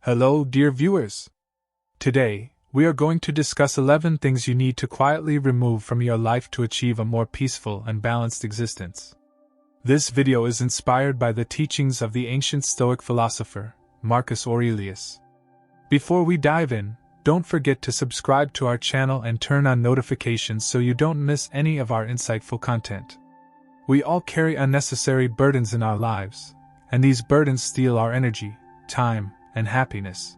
Hello, dear viewers. Today, we are going to discuss 11 things you need to quietly remove from your life to achieve a more peaceful and balanced existence. This video is inspired by the teachings of the ancient Stoic philosopher, Marcus Aurelius. Before we dive in, don't forget to subscribe to our channel and turn on notifications so you don't miss any of our insightful content. We all carry unnecessary burdens in our lives, and these burdens steal our energy, time, and happiness.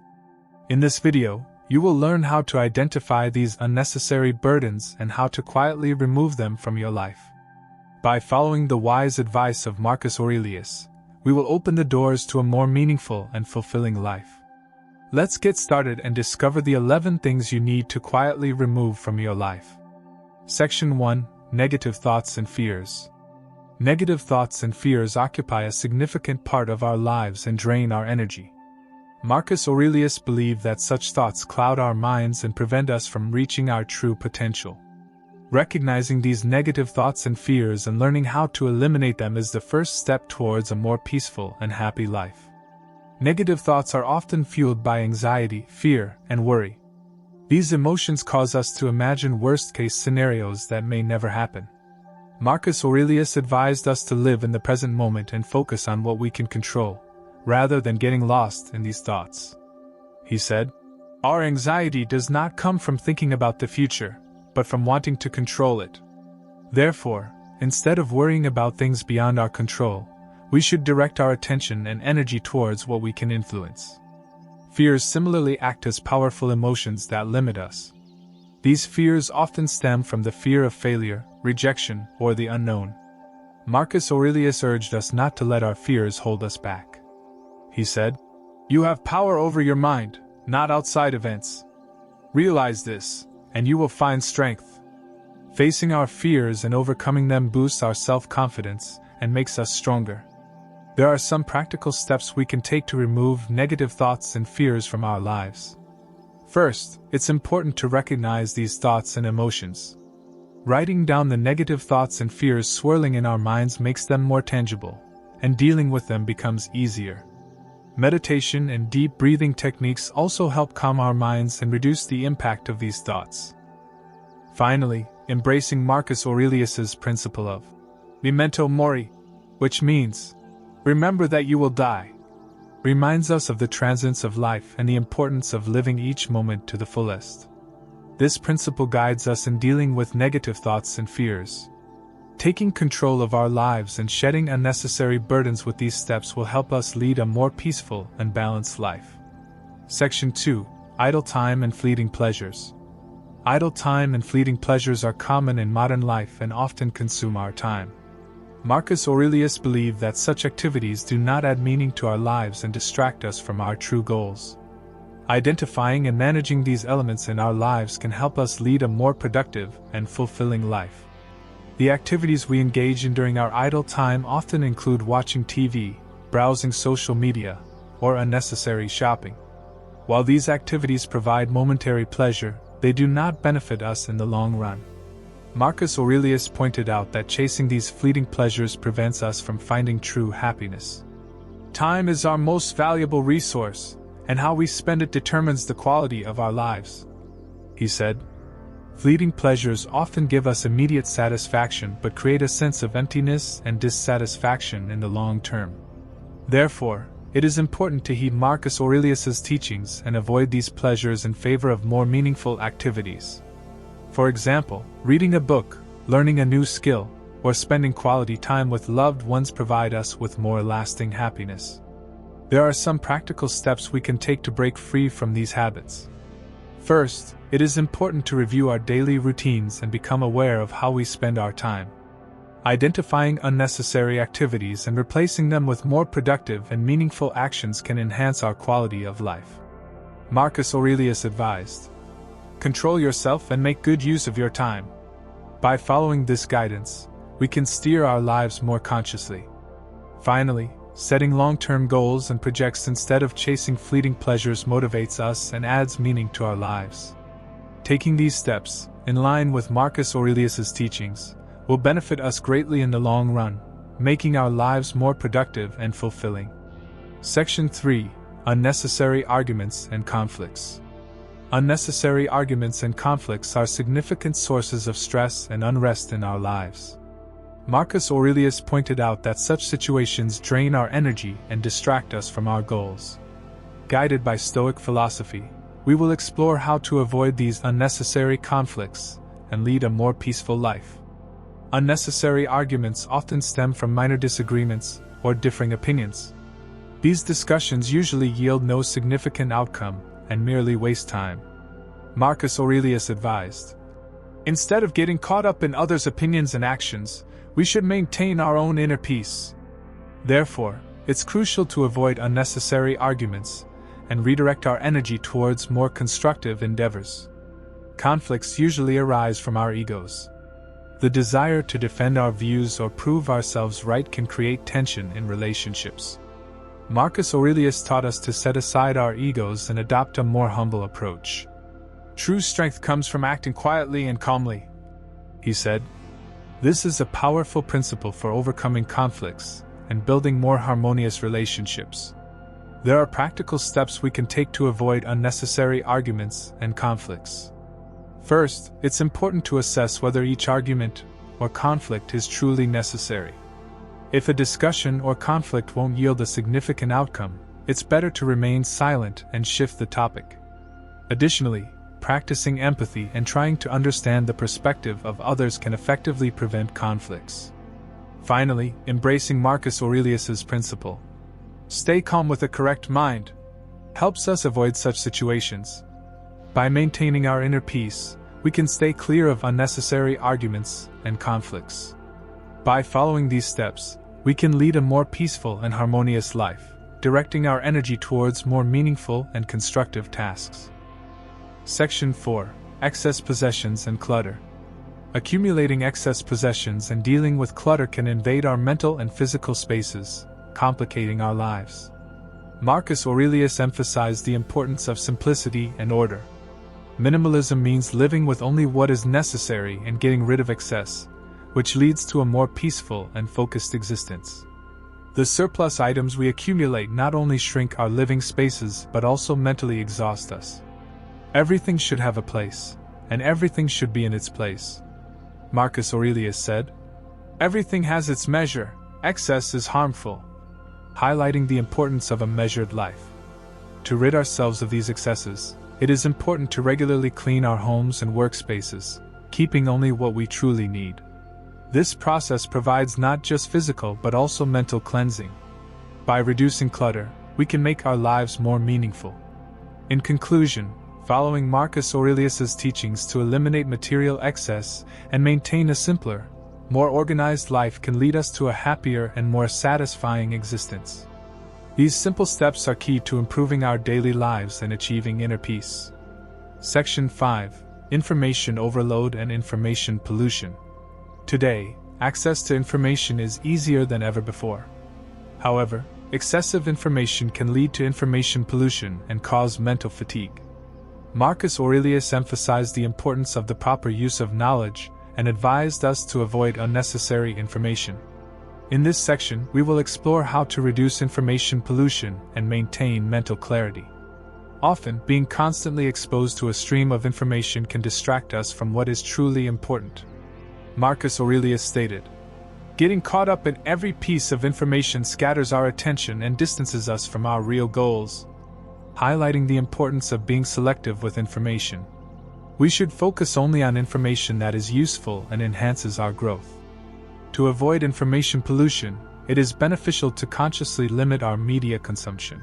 In this video, you will learn how to identify these unnecessary burdens and how to quietly remove them from your life. By following the wise advice of Marcus Aurelius, we will open the doors to a more meaningful and fulfilling life. Let's get started and discover the 11 things you need to quietly remove from your life. Section 1: Negative Thoughts and Fears. Negative thoughts and fears occupy a significant part of our lives and drain our energy. Marcus Aurelius believed that such thoughts cloud our minds and prevent us from reaching our true potential. Recognizing these negative thoughts and fears and learning how to eliminate them is the first step towards a more peaceful and happy life. Negative thoughts are often fueled by anxiety, fear, and worry. These emotions cause us to imagine worst-case scenarios that may never happen. Marcus Aurelius advised us to live in the present moment and focus on what we can control, rather than getting lost in these thoughts. He said, "Our anxiety does not come from thinking about the future, but from wanting to control it. Therefore, instead of worrying about things beyond our control, we should direct our attention and energy towards what we can influence." Fears similarly act as powerful emotions that limit us. These fears often stem from the fear of failure, rejection, or the unknown. Marcus Aurelius urged us not to let our fears hold us back. He said, "You have power over your mind, not outside events. Realize this, and you will find strength." Facing our fears and overcoming them boosts our self-confidence and makes us stronger. There are some practical steps we can take to remove negative thoughts and fears from our lives. First, it's important to recognize these thoughts and emotions. Writing down the negative thoughts and fears swirling in our minds makes them more tangible, and dealing with them becomes easier. Meditation and deep breathing techniques also help calm our minds and reduce the impact of these thoughts. Finally, embracing Marcus Aurelius's principle of Mimo Mori, which means, remember that you will die, reminds us of the transience of life and the importance of living each moment to the fullest. This principle guides us in dealing with negative thoughts and fears. Taking control of our lives and shedding unnecessary burdens with these steps will help us lead a more peaceful and balanced life. Section 2: Idle Time and Fleeting Pleasures. Idle time and fleeting pleasures are common in modern life and often consume our time. Marcus Aurelius believed that such activities do not add meaning to our lives and distract us from our true goals. Identifying and managing these elements in our lives can help us lead a more productive and fulfilling life. The activities we engage in during our idle time often include watching TV, browsing social media, or unnecessary shopping. While these activities provide momentary pleasure, they do not benefit us in the long run. Marcus Aurelius pointed out that chasing these fleeting pleasures prevents us from finding true happiness. Time is our most valuable resource, and how we spend it determines the quality of our lives. He said, "Fleeting pleasures often give us immediate satisfaction but create a sense of emptiness and dissatisfaction in the long term. Therefore, it is important to heed Marcus Aurelius's teachings and avoid these pleasures in favor of more meaningful activities. For example, reading a book, learning a new skill, or spending quality time with loved ones provide us with more lasting happiness. There are some practical steps we can take to break free from these habits. First, it is important to review our daily routines and become aware of how we spend our time. Identifying unnecessary activities and replacing them with more productive and meaningful actions can enhance our quality of life. Marcus Aurelius advised, "Control yourself and make good use of your time." By following this guidance, we can steer our lives more consciously. Finally, setting long-term goals and projects instead of chasing fleeting pleasures motivates us and adds meaning to our lives. Taking these steps, in line with Marcus Aurelius's teachings, will benefit us greatly in the long run, making our lives more productive and fulfilling. Section 3: Unnecessary arguments and conflicts. Unnecessary arguments and conflicts are significant sources of stress and unrest in our lives. Marcus Aurelius pointed out that such situations drain our energy and distract us from our goals. Guided by Stoic philosophy, we will explore how to avoid these unnecessary conflicts and lead a more peaceful life. Unnecessary arguments often stem from minor disagreements or differing opinions. These discussions usually yield no significant outcome and merely waste time. Marcus Aurelius advised, instead of getting caught up in others' opinions and actions, we should maintain our own inner peace. Therefore, it's crucial to avoid unnecessary arguments and redirect our energy towards more constructive endeavors. Conflicts usually arise from our egos. The desire to defend our views or prove ourselves right can create tension in relationships. Marcus Aurelius taught us to set aside our egos and adopt a more humble approach. True strength comes from acting quietly and calmly, he said. This is a powerful principle for overcoming conflicts and building more harmonious relationships. There are practical steps we can take to avoid unnecessary arguments and conflicts. First, it's important to assess whether each argument or conflict is truly necessary. If a discussion or conflict won't yield a significant outcome, it's better to remain silent and shift the topic. Additionally, practicing empathy and trying to understand the perspective of others can effectively prevent conflicts. Finally, embracing Marcus Aurelius's principle, stay calm with a correct mind, helps us avoid such situations. By maintaining our inner peace, we can stay clear of unnecessary arguments and conflicts. By following these steps, we can lead a more peaceful and harmonious life, directing our energy towards more meaningful and constructive tasks. Section 4. Excess possessions and clutter. Accumulating excess possessions and dealing with clutter can invade our mental and physical spaces, complicating our lives. Marcus Aurelius emphasized the importance of simplicity and order. Minimalism means living with only what is necessary and getting rid of excess, which leads to a more peaceful and focused existence. The surplus items we accumulate not only shrink our living spaces but also mentally exhaust us. Everything should have a place, and everything should be in its place. Marcus Aurelius said, "Everything has its measure, excess is harmful," highlighting the importance of a measured life. To rid ourselves of these excesses, it is important to regularly clean our homes and workspaces, keeping only what we truly need. This process provides not just physical but also mental cleansing. By reducing clutter, we can make our lives more meaningful. In conclusion, following Marcus Aurelius's teachings to eliminate material excess and maintain a simpler, more organized life can lead us to a happier and more satisfying existence. These simple steps are key to improving our daily lives and achieving inner peace. Section 5. Information overload and information pollution. Today, access to information is easier than ever before. However, excessive information can lead to information pollution and cause mental fatigue. Marcus Aurelius emphasized the importance of the proper use of knowledge and advised us to avoid unnecessary information. In this section, we will explore how to reduce information pollution and maintain mental clarity. Often, being constantly exposed to a stream of information can distract us from what is truly important. Marcus Aurelius stated, "Getting caught up in every piece of information scatters our attention and distances us from our real goals," highlighting the importance of being selective with information. We should focus only on information that is useful and enhances our growth. To avoid information pollution, it is beneficial to consciously limit our media consumption.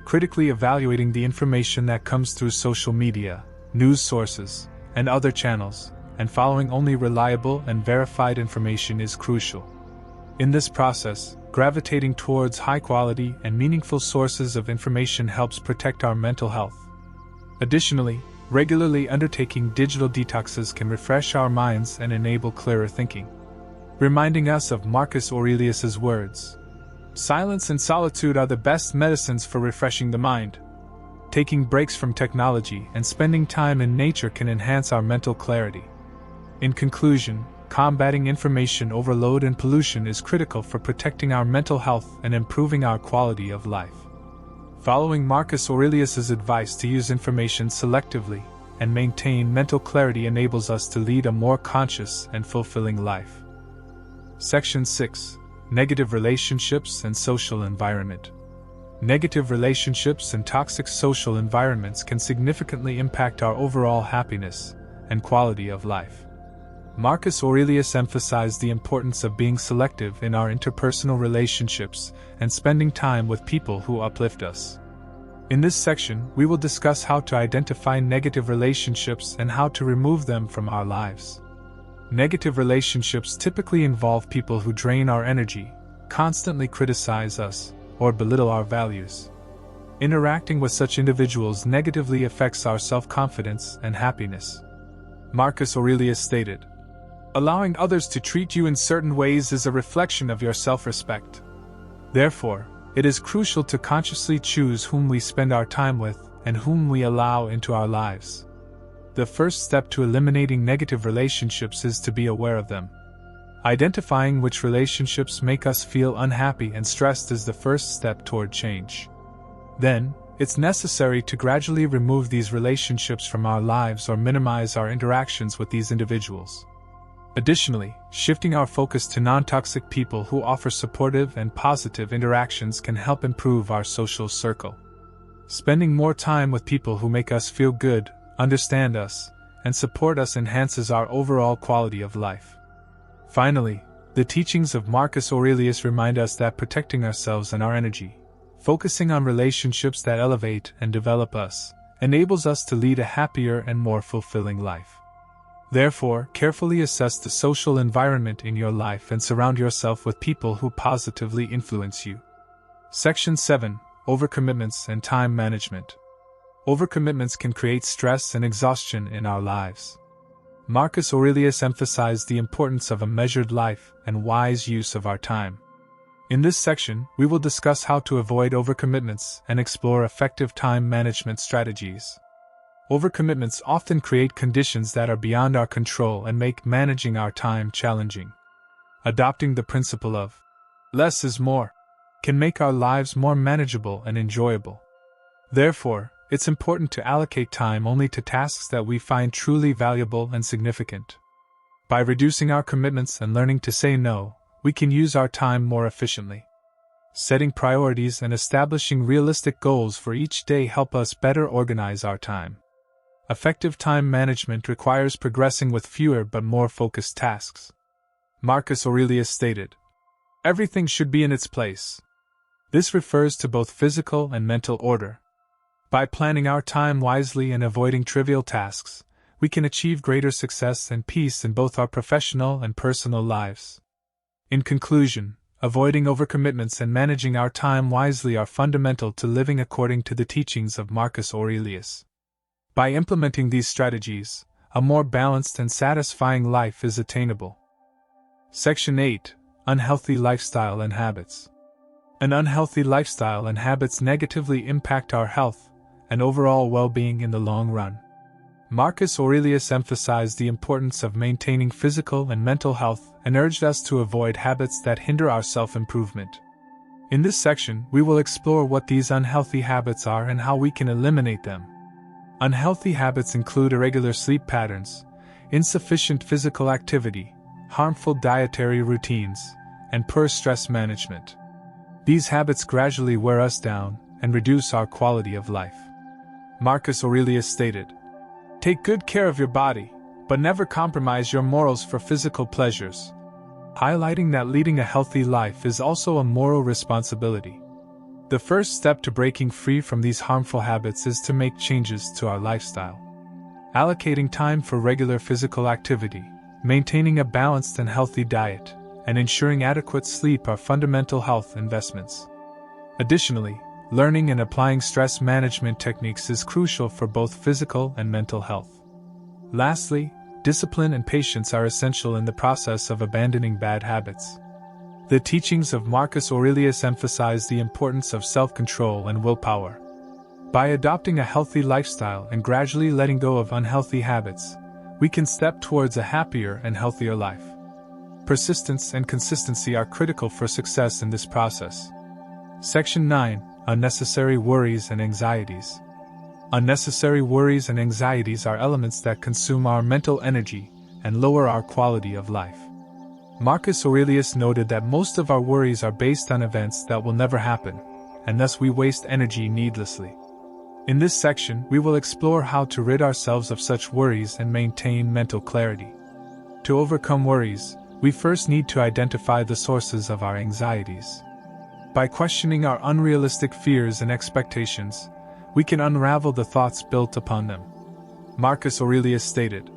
Critically evaluating the information that comes through social media, news sources, and other channels, and following only reliable and verified information is crucial. In this process, gravitating towards high-quality and meaningful sources of information helps protect our mental health. Additionally, regularly undertaking digital detoxes can refresh our minds and enable clearer thinking. Reminding us of Marcus Aurelius's words, "Silence and solitude are the best medicines for refreshing the mind." Taking breaks from technology and spending time in nature can enhance our mental clarity. In conclusion, combating information overload and pollution is critical for protecting our mental health and improving our quality of life. Following Marcus Aurelius's advice to use information selectively and maintain mental clarity enables us to lead a more conscious and fulfilling life. Section 6. Negative relationships and social environment. Negative relationships and toxic social environments can significantly impact our overall happiness and quality of life. Marcus Aurelius emphasized the importance of being selective in our interpersonal relationships and spending time with people who uplift us. In this section, we will discuss how to identify negative relationships and how to remove them from our lives. Negative relationships typically involve people who drain our energy, constantly criticize us, or belittle our values. Interacting with such individuals negatively affects our self-confidence and happiness. Marcus Aurelius stated, "Allowing others to treat you in certain ways is a reflection of your self-respect. Therefore, it is crucial to consciously choose whom we spend our time with and whom we allow into our lives." The first step to eliminating negative relationships is to be aware of them. Identifying which relationships make us feel unhappy and stressed is the first step toward change. Then, it's necessary to gradually remove these relationships from our lives or minimize our interactions with these individuals. Additionally, shifting our focus to non-toxic people who offer supportive and positive interactions can help improve our social circle. Spending more time with people who make us feel good, understand us, and support us enhances our overall quality of life. Finally, the teachings of Marcus Aurelius remind us that protecting ourselves and our energy, focusing on relationships that elevate and develop us, enables us to lead a happier and more fulfilling life. Therefore, carefully assess the social environment in your life and surround yourself with people who positively influence you. Section 7. Overcommitments and time management. Overcommitments can create stress and exhaustion in our lives. Marcus Aurelius emphasized the importance of a measured life and wise use of our time. In this section, we will discuss how to avoid overcommitments and explore effective time management strategies. Overcommitments often create conditions that are beyond our control and make managing our time challenging. Adopting the principle of less is more can make our lives more manageable and enjoyable. Therefore, it's important to allocate time only to tasks that we find truly valuable and significant. By reducing our commitments and learning to say no, we can use our time more efficiently. Setting priorities and establishing realistic goals for each day help us better organize our time. Effective time management requires progressing with fewer but more focused tasks. Marcus Aurelius stated, "Everything should be in its place." This refers to both physical and mental order. By planning our time wisely and avoiding trivial tasks, we can achieve greater success and peace in both our professional and personal lives. In conclusion, avoiding overcommitments and managing our time wisely are fundamental to living according to the teachings of Marcus Aurelius. By implementing these strategies, a more balanced and satisfying life is attainable. Section 8. Unhealthy lifestyle and habits. An unhealthy lifestyle and habits negatively impact our health and overall well-being in the long run. Marcus Aurelius emphasized the importance of maintaining physical and mental health and urged us to avoid habits that hinder our self-improvement. In this section, we will explore what these unhealthy habits are and how we can eliminate them. Unhealthy habits include irregular sleep patterns, insufficient physical activity, harmful dietary routines, and poor stress management. These habits gradually wear us down and reduce our quality of life. Marcus Aurelius stated, "Take good care of your body, but never compromise your morals for physical pleasures," highlighting that leading a healthy life is also a moral responsibility. The first step to breaking free from these harmful habits is to make changes to our lifestyle. Allocating time for regular physical activity, maintaining a balanced and healthy diet, and ensuring adequate sleep are fundamental health investments. Additionally, learning and applying stress management techniques is crucial for both physical and mental health. Lastly, discipline and patience are essential in the process of abandoning bad habits. The teachings of Marcus Aurelius emphasize the importance of self-control and willpower. By adopting a healthy lifestyle and gradually letting go of unhealthy habits, we can step towards a happier and healthier life. Persistence and consistency are critical for success in this process. Section 9. Unnecessary worries and anxieties. Unnecessary worries and anxieties are elements that consume our mental energy and lower our quality of life. Marcus Aurelius noted that most of our worries are based on events that will never happen, and thus we waste energy needlessly. In this section, we will explore how to rid ourselves of such worries and maintain mental clarity. To overcome worries, we first need to identify the sources of our anxieties. By questioning our unrealistic fears and expectations, we can unravel the thoughts built upon them. Marcus Aurelius stated,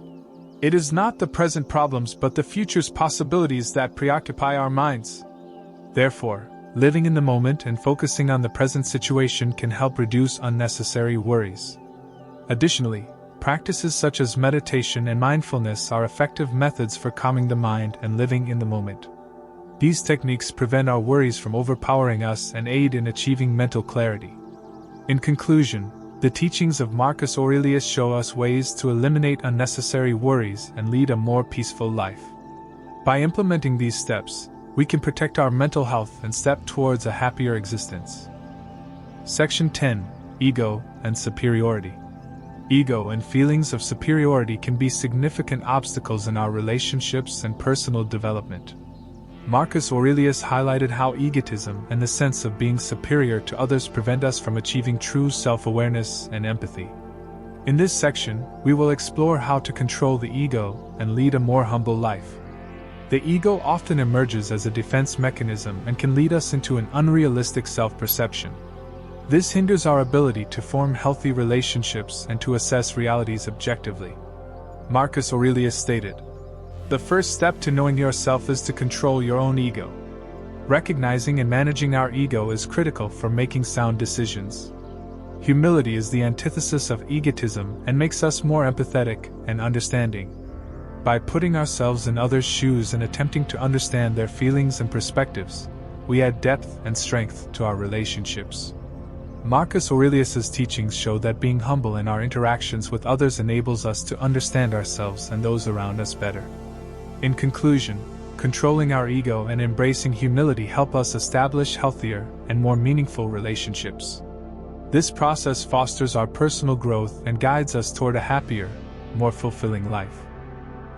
"It is not the present problems but the future's possibilities that preoccupy our minds." Therefore, living in the moment and focusing on the present situation can help reduce unnecessary worries. Additionally, practices such as meditation and mindfulness are effective methods for calming the mind and living in the moment. These techniques prevent our worries from overpowering us and aid in achieving mental clarity. In conclusion, the teachings of Marcus Aurelius show us ways to eliminate unnecessary worries and lead a more peaceful life. By implementing these steps, we can protect our mental health and step towards a happier existence. Section 10. Ego and Superiority. Ego and feelings of superiority can be significant obstacles in our relationships and personal development. Marcus Aurelius highlighted how egotism and the sense of being superior to others prevent us from achieving true self-awareness and empathy. In this section, we will explore how to control the ego and lead a more humble life. The ego often emerges as a defense mechanism and can lead us into an unrealistic self-perception. This hinders our ability to form healthy relationships and to assess realities objectively. Marcus Aurelius stated, "The first step to knowing yourself is to control your own ego. Recognizing and managing our ego is critical for making sound decisions. Humility is the antithesis of egotism and makes us more empathetic and understanding. By putting ourselves in others' shoes and attempting to understand their feelings and perspectives, we add depth and strength to our relationships." Marcus Aurelius's teachings show that being humble in our interactions with others enables us to understand ourselves and those around us better. In conclusion, controlling our ego and embracing humility help us establish healthier and more meaningful relationships. This process fosters our personal growth and guides us toward a happier, more fulfilling life.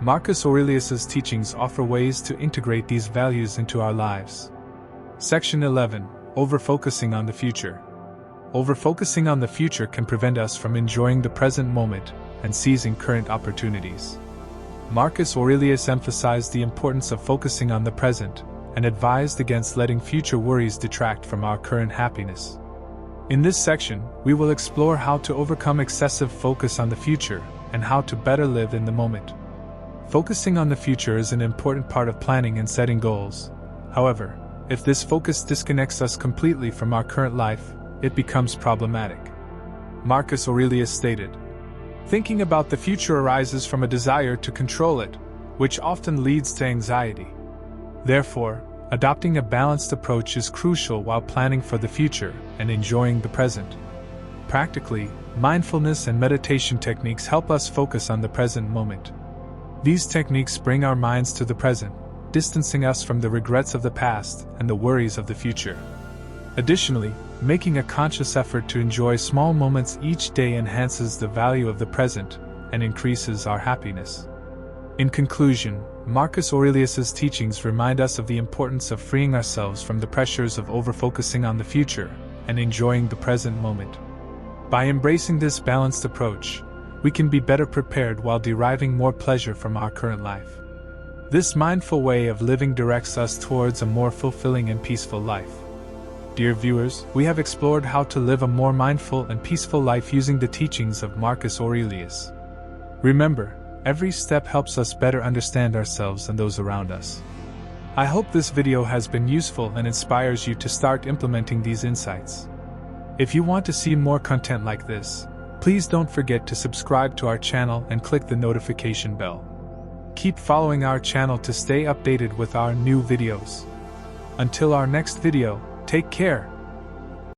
Marcus Aurelius's teachings offer ways to integrate these values into our lives. Section 11. Overfocusing on the future. Overfocusing on the future can prevent us from enjoying the present moment and seizing current opportunities. Marcus Aurelius emphasized the importance of focusing on the present and advised against letting future worries detract from our current happiness. In this section, we will explore how to overcome excessive focus on the future and how to better live in the moment. Focusing on the future is an important part of planning and setting goals. However, if this focus disconnects us completely from our current life, it becomes problematic. Marcus Aurelius stated, "Thinking about the future arises from a desire to control it, which often leads to anxiety. Therefore, adopting a balanced approach is crucial while planning for the future and enjoying the present." Practically, mindfulness and meditation techniques help us focus on the present moment. These techniques bring our minds to the present, distancing us from the regrets of the past and the worries of the future. Additionally, making a conscious effort to enjoy small moments each day enhances the value of the present and increases our happiness. In conclusion, Marcus Aurelius's teachings remind us of the importance of freeing ourselves from the pressures of overfocusing on the future and enjoying the present moment. By embracing this balanced approach, we can be better prepared while deriving more pleasure from our current life. This mindful way of living directs us towards a more fulfilling and peaceful life. Dear viewers, we have explored how to live a more mindful and peaceful life using the teachings of Marcus Aurelius. Remember, every step helps us better understand ourselves and those around us. I hope this video has been useful and inspires you to start implementing these insights. If you want to see more content like this, please don't forget to subscribe to our channel and click the notification bell. Keep following our channel to stay updated with our new videos. Until our next video, take care.